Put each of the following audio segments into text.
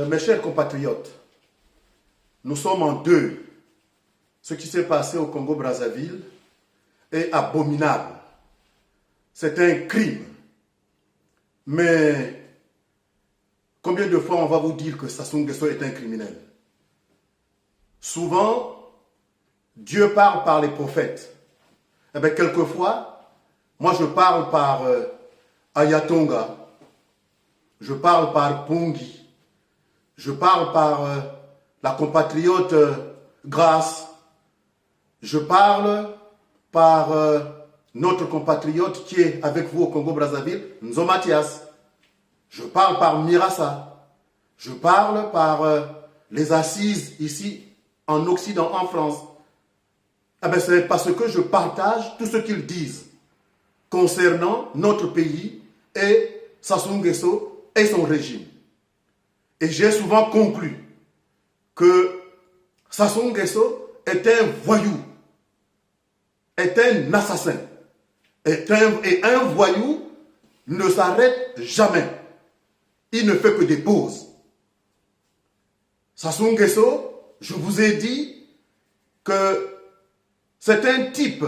Mes chers compatriotes, nous sommes en deuil. Ce qui s'est passé au Congo-Brazzaville est abominable. C'est un crime. Mais combien de fois on va vous dire que Sassou Nguesso est un criminel? Souvent, Dieu parle par les prophètes. Eh bien, quelquefois, moi je parle par Ayatonga, je parle par Pungi, je parle par la compatriote Grace, je parle par notre compatriote qui est avec vous au Congo-Brazzaville, Nzo Mathias, je parle par Mirassa, je parle par les assises ici en Occident, en France. Eh bien, c'est parce que je partage tout ce qu'ils disent concernant notre pays et Sassou Nguesso et son régime. Et j'ai souvent conclu que Sassou Nguesso est un voyou, est un assassin. Et un voyou ne s'arrête jamais. Il ne fait que des pauses. Sassou Nguesso, je vous ai dit que c'est un type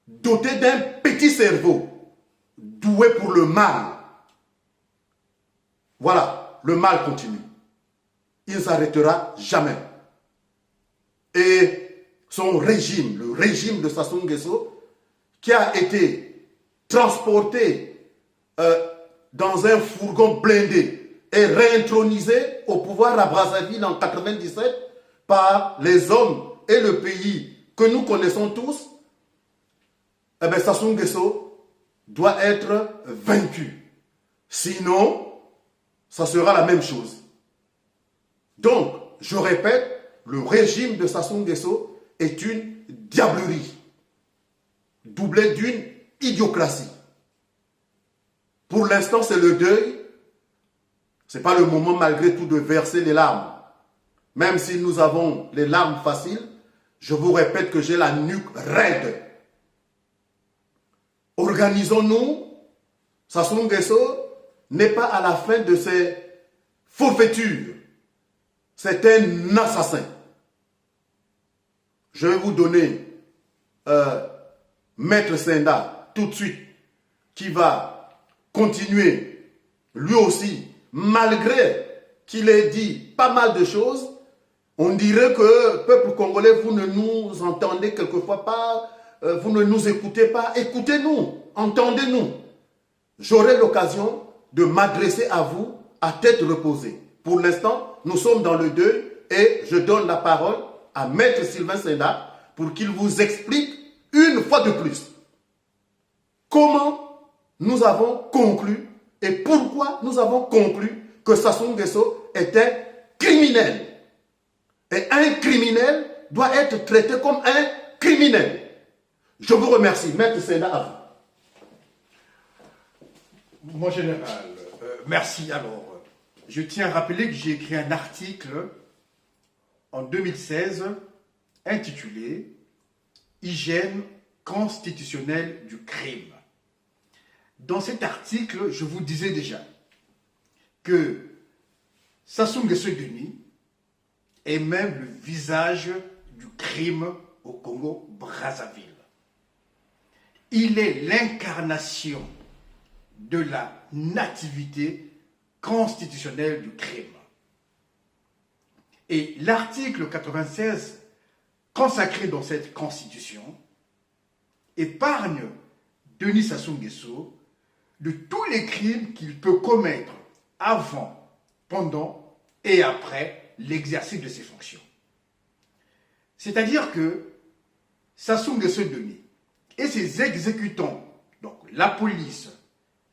doté d'un petit cerveau, doué pour le mal. Voilà, le mal continue. Il ne s'arrêtera jamais. Et son régime, le régime de Sassou Nguesso, qui a été transporté dans un fourgon blindé et réintronisé au pouvoir à Brazzaville en 1997 par les hommes et le pays que nous connaissons tous, eh bien Sassou Nguesso doit être vaincu. Sinon, ça sera la même chose. Donc, je répète, le régime de Sassou Nguesso est une diablerie, doublée d'une idiocratie. Pour l'instant, c'est le deuil. Ce n'est pas le moment, malgré tout, de verser les larmes. Même si nous avons les larmes faciles, je vous répète que j'ai la nuque raide. Organisons-nous. Sassou Nguesso n'est pas à la fin de ses forfaitures. C'est un assassin. Je vais vous donner Maître Senda tout de suite, qui va continuer, lui aussi, malgré qu'il ait dit pas mal de choses. On dirait que, peuple congolais, vous ne nous entendez quelquefois pas, vous ne nous écoutez pas. Écoutez-nous, entendez-nous. J'aurai l'occasion de m'adresser à vous à tête reposée. Pour l'instant, nous sommes dans le deuil et je donne la parole à Maître Sylvain Senda pour qu'il vous explique une fois de plus comment nous avons conclu et pourquoi nous avons conclu que Sassou Nguesso était criminel. Et un criminel doit être traité comme un criminel. Je vous remercie. Maître Senda, à vous. Mon général, merci. Alors, je tiens à rappeler que j'ai écrit un article en 2016 intitulé « Hygiène constitutionnelle du crime ». Dans cet article, je vous disais déjà que Sassou Nguesso est même le visage du crime au Congo-Brazzaville. Il est l'incarnation de la nativité constitutionnelle du crime. Et l'article 96, consacré dans cette constitution, épargne Denis Sassou Nguesso de tous les crimes qu'il peut commettre avant, pendant et après l'exercice de ses fonctions. C'est-à-dire que Sassou Nguesso et ses exécutants, donc la police,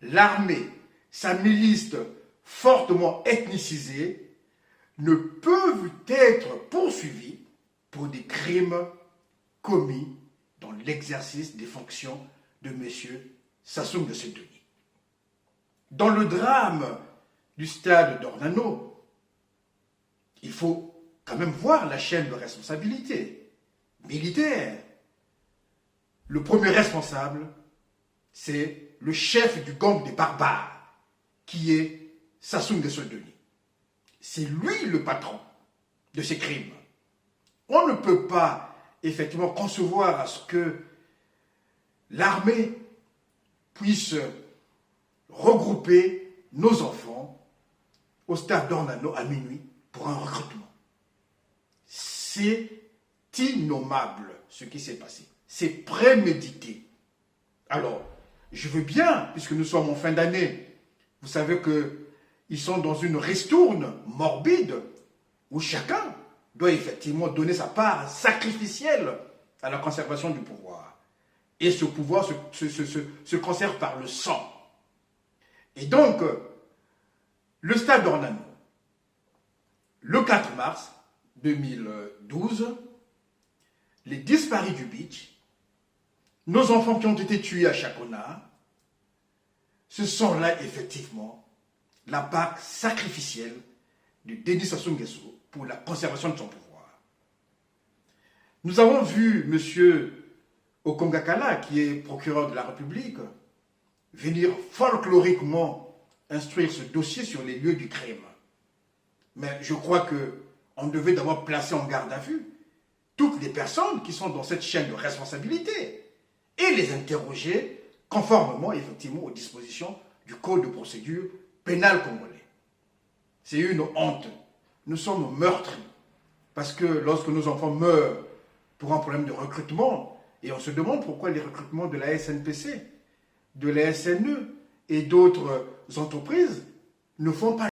l'armée, sa milice fortement ethnicisée, ne peuvent être poursuivis pour des crimes commis dans l'exercice des fonctions de M. Sassou Nguesso. Dans le drame du stade d'Ornano, il faut quand même voir la chaîne de responsabilité militaire. Le premier responsable, c'est le chef du gang des barbares, qui est Sassou Nguesso. c'est lui le patron de ces crimes. On ne peut pas effectivement concevoir à ce que l'armée puisse regrouper nos enfants au stade d'Ornano à minuit pour un recrutement. C'est innommable ce qui s'est passé. C'est prémédité. Alors, je veux bien, puisque nous sommes en fin d'année, vous savez qu'ils sont dans une ristourne morbide où chacun doit effectivement donner sa part sacrificielle à la conservation du pouvoir. Et ce pouvoir se conserve par le sang. Et donc, le stade d'Ornano, le 4 mars 2012, les disparus du beach, nos enfants qui ont été tués à Chakona, ce sont là effectivement la part sacrificielle de Denis Sassou Nguesso pour la conservation de son pouvoir. Nous avons vu M. Okongakala, qui est procureur de la République, venir folkloriquement instruire ce dossier sur les lieux du crime. Mais je crois qu'on devait d'abord placer en garde à vue toutes les personnes qui sont dans cette chaîne de responsabilité et les interroger conformément effectivement aux dispositions du Code de procédure pénale congolais. C'est une honte. Nous sommes meurtris parce que lorsque nos enfants meurent pour un problème de recrutement, et on se demande pourquoi les recrutements de la SNPC, de la SNE et d'autres entreprises ne font pas